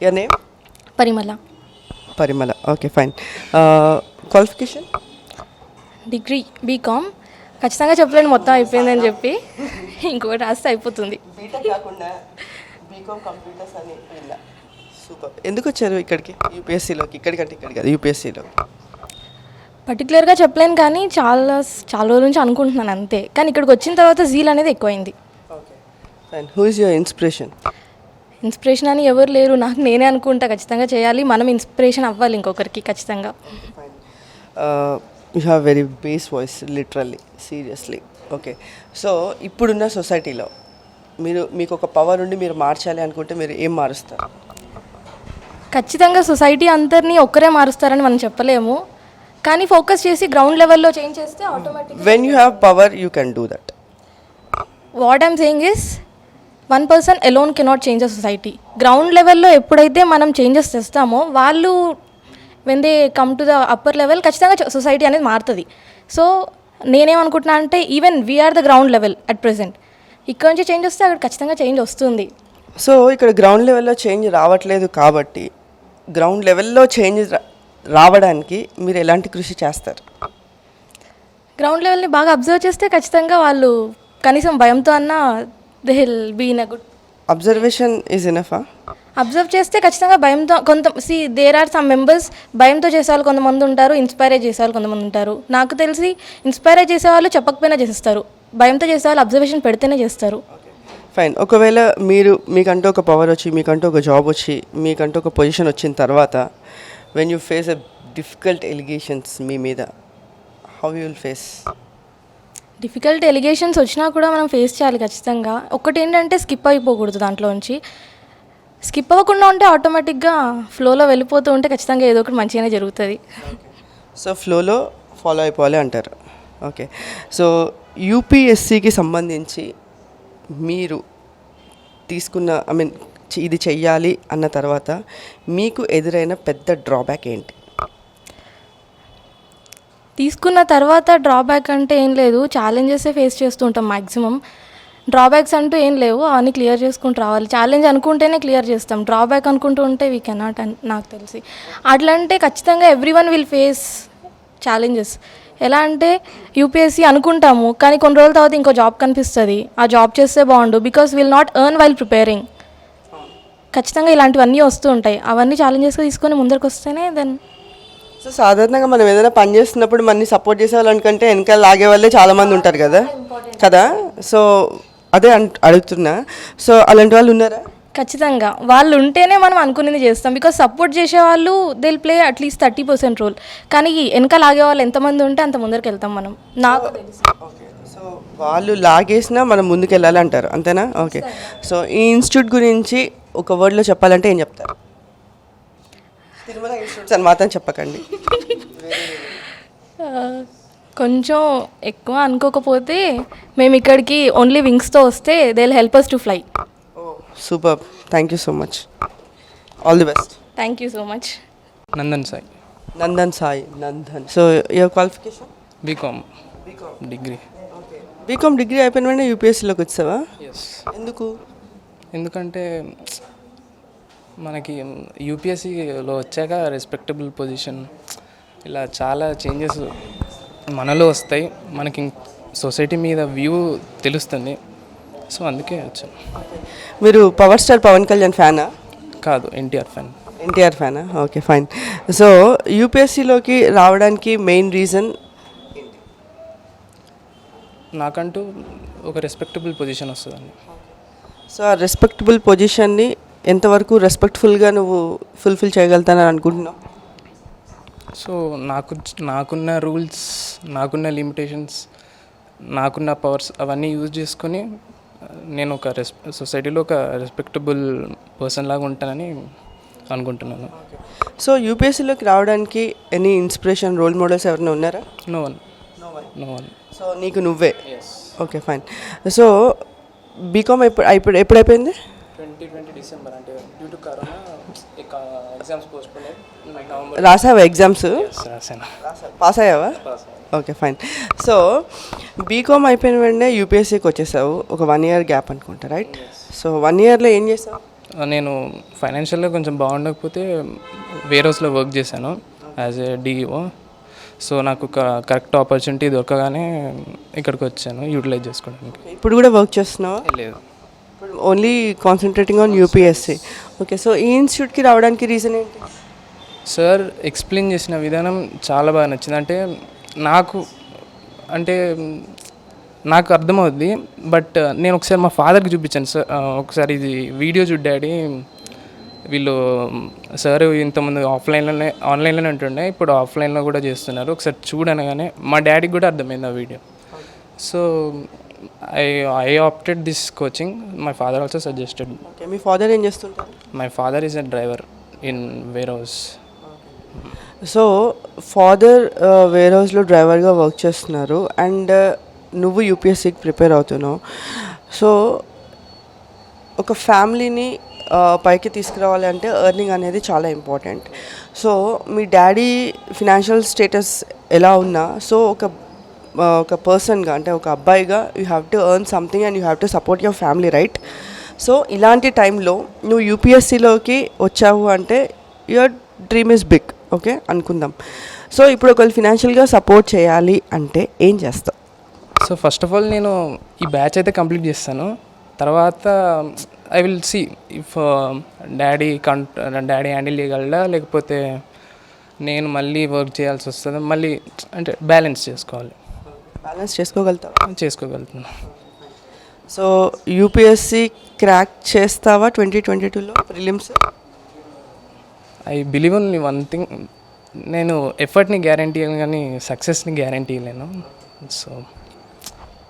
Your name? Parimala. Okay fine. Qualification? Degree B Com. ఖచ్చితంగా చెప్పలేను మొత్తం అయిపోయిందని చెప్పి, ఇంకొకటి రాస్తే అయిపోతుంది. బీటెక్ కాకుండా బీకామ్ కంప్యూటర్స్ అని. సూపర్. ఎందుకు వచ్చారు ఇక్కడికి, యూపీఎస్సీలోకి? ఇక్కడికంటే ఇక్కడ కాదు, యూపీఎస్సీలో. పర్టికులర్గా చెప్పలేను కానీ చాలా రోజుల నుంచి అనుకుంటున్నాను అంతే. కానీ ఇక్కడికి వచ్చిన తర్వాత జీల్ అనేది ఎక్కువైంది. Okay fine. Who is your inspiration? Inspiration అని ఎవరు లేరు, నాకు నేనే అనుకుంటా ఖచ్చితంగా చేయాలి, మనం ఇన్స్పిరేషన్ అవ్వాలి ఇంకొకరికి ఖచ్చితంగా. You have very base voice, literally, seriously. Okay, so ఇప్పుడున్న సొసైటీలో మీకు ఒక పవర్ ఉండి మీరు మార్చాలి అనుకుంటే మీరు ఏం మారుస్తారు? ఖచ్చితంగా సొసైటీ అందరినీ ఒక్కరే మారుస్తారని మనం చెప్పలేము, కానీ ఫోకస్ చేసి గ్రౌండ్ లెవెల్లో చేంజ్ చేస్తే automatic. When you have power you can do that. What I'm saying is, one person alone cannot change the society. Ground లెవెల్లో ఎప్పుడైతే మనం చేంజెస్ తెస్తామో వాళ్ళు when they come to the upper level ఖచ్చితంగా society అనేది మారుతుంది. So నేనేమనుకుంటున్నా అంటే even we're the ground level at present, ఇక్కడ నుంచి చేంజ్ వస్తే అక్కడ ఖచ్చితంగా చేంజ్ వస్తుంది. సో ఇక్కడ గ్రౌండ్ లెవెల్లో చేంజ్ రావట్లేదు కాబట్టి గ్రౌండ్ లెవెల్లో చేంజ్ రావడానికి మీరు ఎలాంటి కృషి చేస్తారు? గ్రౌండ్ లెవెల్ని బాగా అబ్జర్వ్ చేస్తే ఖచ్చితంగా వాళ్ళు కనీసం భయంతో అన్నా they will be in a good. Observation is enough? Observe చేస్తే ఖచ్చితంగా భయంతో దేర్ ఆర్ సమ్ మెంబర్స్ భయంతో చేసేవాళ్ళు కొంతమంది ఉంటారు, ఇన్స్పైర్ చేసేవాళ్ళు కొంతమంది ఉంటారు. నాకు తెలిసి ఇన్స్పైర్ చేసేవాళ్ళు చెప్పకపోయినా చేసేస్తారు, భయంతో చేసేవాళ్ళు అబ్జర్వేషన్ పెడితేనే చేస్తారు. ఫైన్. ఒకవేళ మీకంటూ ఒక పవర్ వచ్చి, మీకంటూ ఒక జాబ్ వచ్చి, మీకంటూ ఒక పొజిషన్ వచ్చిన తర్వాత when you face a difficult allegations మీ మీద, how you will face? Difficult allegations వచ్చినా కూడా మనం ఫేస్ చేయాలి ఖచ్చితంగా. ఒకటి ఏంటంటే స్కిప్ అయిపోకూడదు, దాంట్లోంచి స్కిప్ అవ్వకుండా ఉంటే ఆటోమేటిక్గా ఫ్లోలో వెళ్ళిపోతూ ఉంటే ఖచ్చితంగా ఏదో ఒకటి మంచిగానే జరుగుతుంది. సో ఫ్లోలో ఫాలో అయిపోవాలి అంటారు. ఓకే, సో యూపీఎస్సికి సంబంధించి మీరు తీసుకున్న ఇది చెయ్యాలి అన్న తర్వాత మీకు ఎదురైన పెద్ద డ్రాబ్యాక్ ఏంటి? తీసుకున్న తర్వాత డ్రాబ్యాక్ అంటే ఏం లేదు, ఛాలెంజెసే ఫేస్ చేస్తూ ఉంటాం మ్యాక్సిమం. డ్రాబ్యాక్స్ అంటూ ఏం లేవు, అవన్నీ క్లియర్ చేసుకుంటూ రావాలి. ఛాలెంజ్ అనుకుంటేనే క్లియర్ చేస్తాం, డ్రాబ్యాక్ అనుకుంటూ ఉంటే వీ కెనాట్ అని నాకు తెలిసి. అట్లా అంటే ఖచ్చితంగా every one will face challenges. ఎలా అంటే యూపీఎస్సీ అనుకుంటాము కానీ కొన్ని రోజుల తర్వాత ఇంకో జాబ్ కనిపిస్తుంది, ఆ జాబ్ చేస్తే బాగుండు, because will not earn while preparing. ఖచ్చితంగా ఇలాంటివన్నీ వస్తూ ఉంటాయి, అవన్నీ ఛాలెంజెస్గా తీసుకొని ముందరికి వస్తేనే దెన్. సో సాధారణంగా మనం ఏదైనా పని చేస్తున్నప్పుడు మనని సపోర్ట్ చేసే వాళ్ళనికంటే వెనకాల లాగే వాళ్ళే చాలామంది ఉంటారు కదా. సో అదే అడుగుతున్నా, సో అలాంటి వాళ్ళు ఉన్నారా? ఖచ్చితంగా వాళ్ళు ఉంటేనే మనం అనుకునేది చేస్తాం, బికాస్ సపోర్ట్ చేసే వాళ్ళు they will play at least 30% role, కానీ వెనక లాగే వాళ్ళు ఎంతమంది ఉంటే అంత ముందరికి వెళ్తాం మనం. నాకు తెలుసు. సో వాళ్ళు లాగేసినా మనం ముందుకు వెళ్ళాలి అంటారు, అంతేనా? ఓకే, సో ఈ ఇన్స్టిట్యూట్ గురించి ఒక వర్డ్లో చెప్పాలంటే ఏం చెప్తారు? తిరుమల ఇన్స్టిట్యూట్స్ అని మాత్రం చెప్పకండి. కొంచెం ఎక్కువ అనుకోకపోతే మేము ఇక్కడికి ఓన్లీ వింగ్స్తో వస్తే they will help us to fly. Super, thank you so much, all the best. Thank you so much. Nandan Sai. So your qualification? B Com degree. B Com degree అయిపోయిన వెంటనే యూపీఎస్సీలోకి వచ్చావా? ఎస్. ఎందుకంటే మనకి యూపీఎస్సీలో వచ్చాక రెస్పెక్టబుల్ పొజిషన్ ఇలా చాలా చేంజెస్ మనలో వస్తాయి, మనకి సొసైటీ మీద వ్యూ తెలుస్తుంది. సో అందుకే వచ్చాను. మీరు పవర్ స్టార్ పవన్ కళ్యాణ్ ఫ్యానా? కాదు, ఎన్టీఆర్ ఫ్యానా? Okay fine. సో యూపీఎస్సీలోకి రావడానికి మెయిన్ రీజన్ నాకంటూ ఒక రెస్పెక్టబుల్ పొజిషన్ వస్తుందండి. సో ఆ రెస్పెక్టబుల్ పొజిషన్ని ఎంతవరకు రెస్పెక్ట్ఫుల్గా నువ్వు ఫుల్ఫిల్ చేయగలుగుతానని అనుకుంటున్నావు? సో నాకున్న రూల్స్, నాకున్న లిమిటేషన్స్, నాకున్న పవర్స్ అవన్నీ యూజ్ చేసుకొని నేను ఒక సొసైటీలో ఒక రెస్పెక్టబుల్ పర్సన్ లాగా ఉంటానని అనుకుంటున్నాను. సో యూపీఎస్సీలోకి రావడానికి ఎనీ ఇన్స్పిరేషన్, రోల్ మోడల్స్ ఎవరైనా ఉన్నారా? No one. సో నీకు నువ్వే? Okay fine. సో బీకామ్ ఎప్పుడు అయిపోయింది? 2020 డిసెంబర్, అంటే due to corona exams postpone అయ్యి. రాసావా ఎగ్జామ్స్? రాసాను. పాస్ అయ్యావా? Okay fine. సో బీకామ్ అయిపోయిన వెంటనే యూపీఎస్సీకి వచ్చేసావు, ఒక 1 year గ్యాప్ అనుకుంటా, రైట్? సో 1 yearలో ఏం చేసావు? నేను ఫైనాన్షియల్గా కొంచెం బాగుండకపోతే వేర్ హౌస్లో వర్క్ చేశాను యాజ్ ఏ డిఈఓ. సో నాకు కరెక్ట్ ఆపర్చునిటీ దొరకగానే ఇక్కడికి వచ్చాను యూటిలైజ్ చేసుకోవడానికి. ఇప్పుడు కూడా వర్క్ చేస్తున్నావా? లేదు, ఇప్పుడు only concentrating on UPSC. Okay, so ఈ ఇన్స్టిట్యూట్కి రావడానికి రీజన్ ఏంటి? సార్ ఎక్స్ప్లెయిన్ చేసిన విధానం చాలా బాగా నచ్చింది. నాకు అర్థమవుద్ది. బట్ నేను ఒకసారి మా ఫాదర్కి చూపించాను సార్, ఒకసారి ఇది వీడియో చూడు డాడీ, వీళ్ళు సార్ ఇంతకుముందు ఆన్లైన్లోనే ఉంటుండే, ఇప్పుడు ఆఫ్లైన్లో కూడా చేస్తున్నారు, ఒకసారి చూడనగానే మా డాడీకి కూడా అర్థమైంది ఆ video. So I opted this coaching. My father also suggested. Okay, మీ ఫాదర్ ఏం చేస్తుంటారు? My father is a driver in warehouse. So father వేర్ హౌస్లో డ్రైవర్గా వర్క్ చేస్తున్నారు అండ్ నువ్వు యూపీఎస్సీకి ప్రిపేర్ అవుతున్నావు. సో ఒక ఫ్యామిలీని పైకి తీసుకురావాలి అంటే ఎర్నింగ్ అనేది చాలా ఇంపార్టెంట్. సో మీ డాడీ ఫినాన్షియల్ స్టేటస్ ఎలా ఉన్నా, సో ఒక పర్సన్గా అంటే ఒక అబ్బాయిగా you have to earn something and you have to support your family, right? So ఇలాంటి టైంలో నువ్వు యూపీఎస్సీలోకి వచ్చావు అంటే your dream is big, okay అనుకుందాం. సో ఇప్పుడు ఒకవేళ ఫినాన్షియల్గా సపోర్ట్ చేయాలి అంటే ఏం చేస్తావు? సో ఫస్ట్ ఆఫ్ ఆల్ నేను ఈ బ్యాచ్ అయితే కంప్లీట్ చేస్తాను. తర్వాత I will see if daddy handle చేయగలడా, లేకపోతే నేను మళ్ళీ వర్క్ చేయాల్సి వస్తుంది, మళ్ళీ అంటే బ్యాలెన్స్ చేసుకోవాలి. బ్యాలెన్స్ చేసుకోగలుగుతావా? చేసుకోగలుగుతున్నాను. సో యూపీఎస్సీ క్రాక్ చేస్తావా 2022లో prelims? I believe in one thing, నేను ఎఫర్ట్ని గ్యారంటీ ఇవ్వను కానీ సక్సెస్ని గ్యారంటీ ఇవ్వలేను. So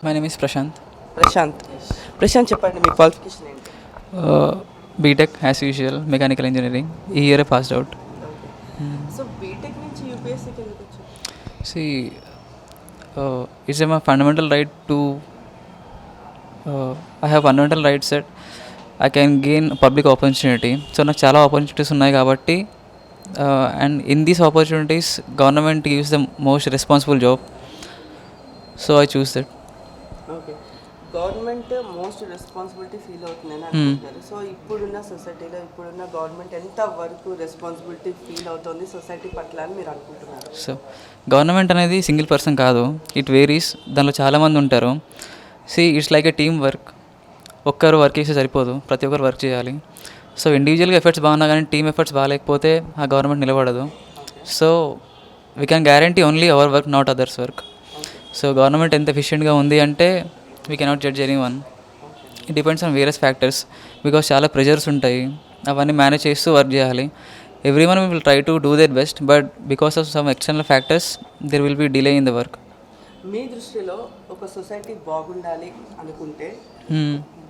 my name is Prashanth. Prashanth చెప్పండి, మీ క్వాలిఫికేషన్ ఏంటి? BTech as usual, mechanical engineering. ఈ year passed out. So BTech నుంచి యూపీఎస్సీకి ఎందుకు వచ్చారు? See it's my fundamental right to I have fundamental rights that I can gain public opportunity. So నాకు చాలా ఆపర్చునిటీస్ ఉన్నాయి కాబట్టి, and in these opportunities government gives the most responsible job. So I choose that. Okay, government most responsibility feel అవుతుందని అనుకుంటారు. So ఇప్పుడున్న సొసైటీలో ఇప్పుడున్న government ఎంత వరకు రెస్పాన్సిబిలిటీ ఫీల్ అవుతుంది సొసైటీ పట్ల అని మీరు అనుకుంటున్నారు? సో గవర్నమెంట్ అనేది సింగిల్ పర్సన్ కాదు, ఇట్ వేరీస్. దానిలో చాలామంది ఉంటారు. See it's like a team work. ఒక్కరు వర్క్ చేస్తే సరిపోదు, ప్రతి ఒక్కరు వర్క్ చేయాలి. సో ఇండివిజువల్గా ఎఫర్ట్స్ బాగున్నా కానీ టీమ్ ఎఫర్ట్స్ బాగాలేకపోతే ఆ గవర్నమెంట్ నిలబడదు. So we can guarantee only our work, not others work. So government ఎంత ఎఫిషియెంట్గా ఉంది అంటే we cannot judge any one. It depends on various factors, because చాలా ప్రెజర్స్ ఉంటాయి, అవన్నీ మేనేజ్ చేస్తూ వర్క్ చేయాలి. Every one will try to do their best, but because of some external factors there will be delay in the work. మీ దృష్టిలో ఒక society బాగుండాలి అనుకుంటే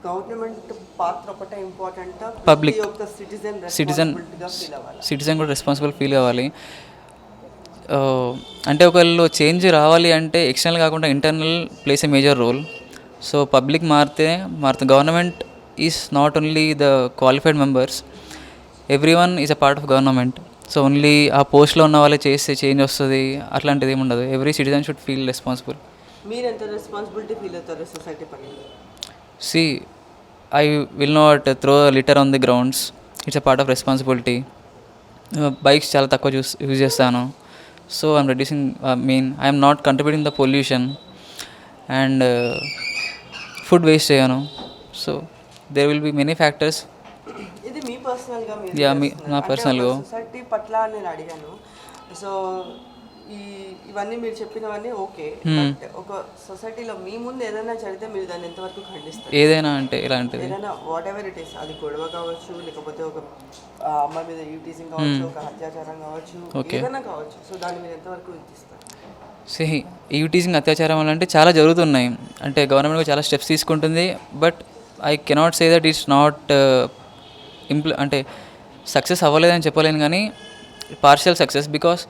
గవర్నమెంట్ పాత్ర ఒకటే ఇంపార్టెంట్, పబ్లిక్ సిటిజన్ కూడా రెస్పాన్సిబుల్ ఫీల్ కావాలి. అంటే ఒకళ్ళు చేంజ్ రావాలి అంటే ఎక్స్టర్నల్ కాకుండా internal place a major role. So public మారితే government is not only the qualified members, every one is a part of government. So only ఆ పోస్ట్లో ఉన్న వాళ్ళే చేస్తే చేంజ్ వస్తుంది అట్లాంటిది ఏమి ఉండదు. Every citizen should feel responsible. మీరు ఎంత రెస్పాన్సిబిలిటీ ఫీల్ అవుతారు సొసైటీ పట్ల? See, I will not throw a litter on the grounds. It's a part of responsibility. Bikes చాలా తక్కువ యూజ్ చేస్తాను. So I'm reducing, I'm not contributing the pollution and food waste చేయను. So there will be many factors. ఇది మీ పర్సనల్గా? Yeah, నా పర్సనల్గా society పట్ల నేను అడిగాను. సో ఇవన్నీ మీరు చెప్పినవన్నీ ఓకే, బట్ ఒక సొసైటీలో మీ ముందు ఏదైనా జరిగితే మీరు దాన్ని ఎంతవరకు ఖండిస్తారు? ఏదైనా అంటే ఇలాంటిది ఏదైనా వాట్ ఎవర్ ఇట్ ఈస్, అది గొడవ కావచ్చు, లేకపోతే ఒక అమ్మాయి మీద యూటీజింగ్ కావచ్చు, ఒక అత్యాచారం కావచ్చు, ఏదైనా కావచ్చు. సో దాన్ని మీరు ఎంతవరకు ఇస్తారు? యూటీజింగ్ అత్యాచారం వల్ల అంటే చాలా జరుగుతున్నాయి. అంటే గవర్నమెంట్ చాలా స్టెప్స్ తీసుకుంటుంది, but I cannot say that eats not అంటే సక్సెస్ అవ్వలేదని చెప్పలేను, కానీ పార్షియల్ సక్సెస్. బికాస్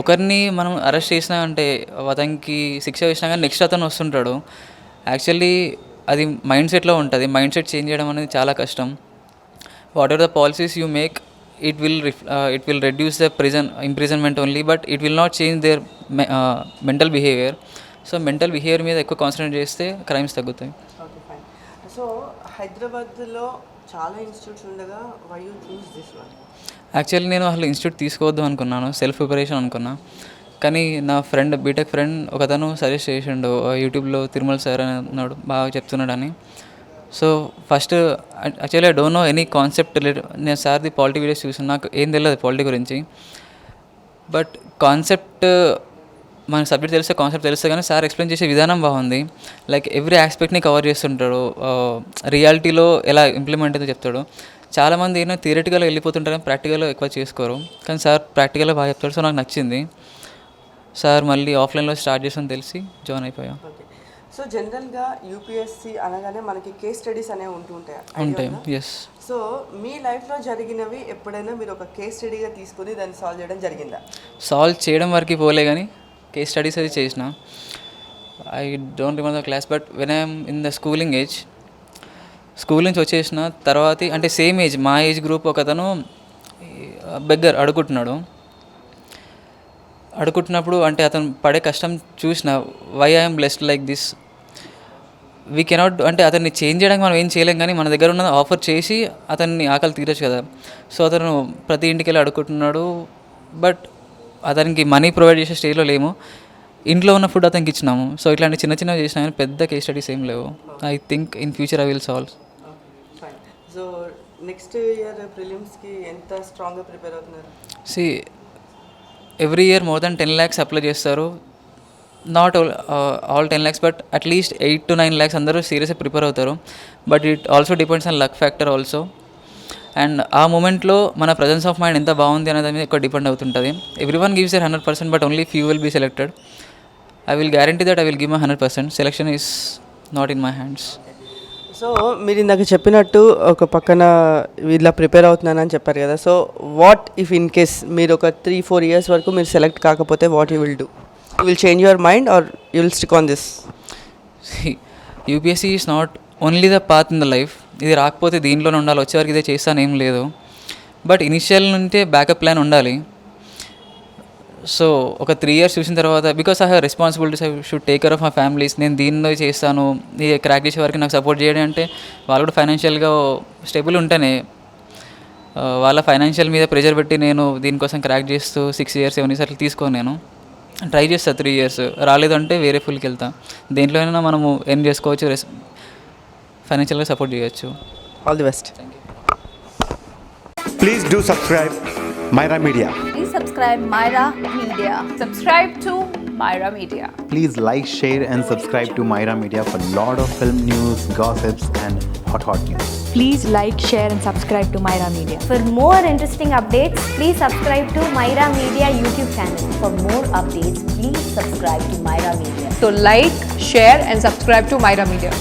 ఒకరిని మనం అరెస్ట్ చేసినా అంటే అతనికి శిక్ష వేసినా కానీ నెక్స్ట్ అతను వస్తుంటాడు. యాక్చువల్లీ అది మైండ్ సెట్లో ఉంటుంది. మైండ్ సెట్ చేంజ్ చేయడం అనేది చాలా కష్టం. What ever the policies you make, it will reduce the imprisonment only, but it will not change their mental behaviour. So mental behaviour మీద ఎక్కువ కాన్సన్ట్రేట్ చేస్తే క్రైమ్స్ తగ్గుతాయి. Okay, fine. సో హైదరాబాద్లో చాలా ఇన్స్టిట్యూట్స్ ఉండగా why you choose this one? Actually నేను అసలు institute తీసుకోవద్దు అనుకున్నాను, సెల్ఫ్ ప్రిపరేషన్ అనుకున్నా. కానీ నా ఫ్రెండ్ బీటెక్ ఫ్రెండ్ ఒకతను సజెస్ట్ చేసిండు యూట్యూబ్లో తిరుమల సార్ అని అన్నాడు, బాగా చెప్తున్నాడని. So first actually I don't know any concept related. నేను సార్ది పాలిటీ వీడియోస్ చూసాను, నాకు ఏం తెలియదు పాలిటీ గురించి. బట్ కాన్సెప్ట్ మన సబ్జెక్ట్ తెలిస్తే కాన్సెప్ట్ తెలిస్తే కానీ సార్ ఎక్స్ప్లెయిన్ చేసే విధానం బాగుంది. లైక్ ఎవ్రీ ఆస్పెక్ట్ని కవర్ చేస్తుంటాడు, రియాలిటీలో ఎలా ఇంప్లిమెంట్ అయితే చెప్తాడు. చాలామంది ఏమైనా థియరిటికల్గా వెళ్ళిపోతుంటారు కానీ ప్రాక్టికల్గా ఎక్కువ చేసుకోరు, కానీ సార్ ప్రాక్టికల్గా బాగా చెప్తాడు. సో నాకు నచ్చింది. సార్ మళ్ళీ ఆఫ్లైన్లో స్టార్ట్ చేసామని తెలిసి జాయిన్ అయిపోయాం. ఓకే. సో జనరల్గా యూపీఎస్సీ అనగానే మనకి కేస్ స్టడీస్ అనేవి ఉంటుంటాయి. ఉంటాయి. ఎస్. సో మీ లైఫ్లో జరిగినవి ఎప్పుడైనా మీరు ఒక కేస్ స్టడీగా తీసుకుని దాన్ని సాల్వ్ చేయడం జరిగిందా? సాల్వ్ చేయడం వరకు పోలే కానీ కేస్ స్టడీస్ అది చేసిన. I don't remember the class, but when I'm in the schooling age, school నుంచి వచ్చేసిన తర్వాత అంటే సేమ్ ఏజ్ మా ఏజ్ గ్రూప్ ఒకతను బెగ్గర్ అడుగుతున్నప్పుడు అంటే అతను పడే కష్టం చూసిన. Why I'm blessed like this. We cannot అంటే అతన్ని చేంజ్ చేయడానికి మనం ఏం చేయలేం, కానీ మన దగ్గర ఉన్నది ఆఫర్ చేసి అతన్ని ఆకలి తీరచ్చు కదా. సో అతను ప్రతి ఇంటికి వెళ్ళి అడుగుతున్నాడు, బట్ అతనికి మనీ ప్రొవైడ్ చేసే స్టేజ్లో లేము. ఇంట్లో ఉన్న ఫుడ్ అతనికి ఇచ్చినాము. సో ఇట్లాంటి చిన్న చిన్నవి చేసినా కానీ పెద్ద కేస్ స్టడీస్ ఏం లేవు. I think in future I will solve. Fine. So next year ప్రిలిమ్స్కి ఎంత స్ట్రాంగ్గా ప్రిపేర్ అవుతున్నారు? See every year more than 10 lakhs apply చేస్తారు. Not all 10 lakhs, but at least 8 to 9 lakhs అందరూ సీరియస్గా ప్రిపేర్ అవుతారు. But it also depends on luck factor also. And ఆ మూమెంట్లో మన ప్రజెన్స్ ఆఫ్ మైండ్ ఎంత బాగుంది అనే దాని మీద ఎక్కువ డిపెండ్ అవుతుంటుంది. Everyone gives their 100%, but only few will be selected. I will guarantee that I will give my 100%. Selection is not in my hands. So మీరు ఇందాక చెప్పినట్టు ఒక పక్కన ఇలా ప్రిపేర్ అవుతున్నానని చెప్పారు కదా. So what if in case మీరు ఒక 3-4 years వరకు మీరు సెలెక్ట్ కాకపోతే what you will do? You will change your mind or you will stick on this? UPSC is not only the path in the life. ఇది రాకపోతే దీంట్లోనే ఉండాలి, వచ్చేవరకు ఇదే చేస్తాను ఏం లేదు. బట్ ఇనిషియల్ నుంటే బ్యాకప్ ప్లాన్ ఉండాలి. సో ఒక 3 years చూసిన తర్వాత, because I have responsibilities, I should take care of my families. నేను దీనిలో చేస్తాను, ఇది క్రాక్ చేసే వరకు నాకు సపోర్ట్ చేయడం అంటే వాళ్ళు కూడా ఫైనాన్షియల్గా స్టేబుల్ ఉంటేనే. వాళ్ళ ఫైనాన్షియల్ మీద ప్రెషర్ పెట్టి నేను దీనికోసం క్రాక్ చేస్తూ 6 years 7 years అట్లా తీసుకోను. నేను ట్రై చేస్తాను 3 years, రాలేదంటే వేరే ఫుల్కి వెళ్తాను. దేంట్లోనైనా మనము ఎర్న్ చేసుకోవచ్చు, ఫైనాన్షియల్గా సపోర్ట్ చేయొచ్చు. All the best. Please do subscribe Myra Media. Please subscribe Myra Media. Subscribe to Myra Media. Please like, share and subscribe to Myra Media for lot of film news, gossips and hot news. Please like, share and subscribe to Myra Media. For more interesting updates, please subscribe to Myra Media YouTube channel. For more updates, please subscribe to Myra Media. So like, share and subscribe to Myra Media.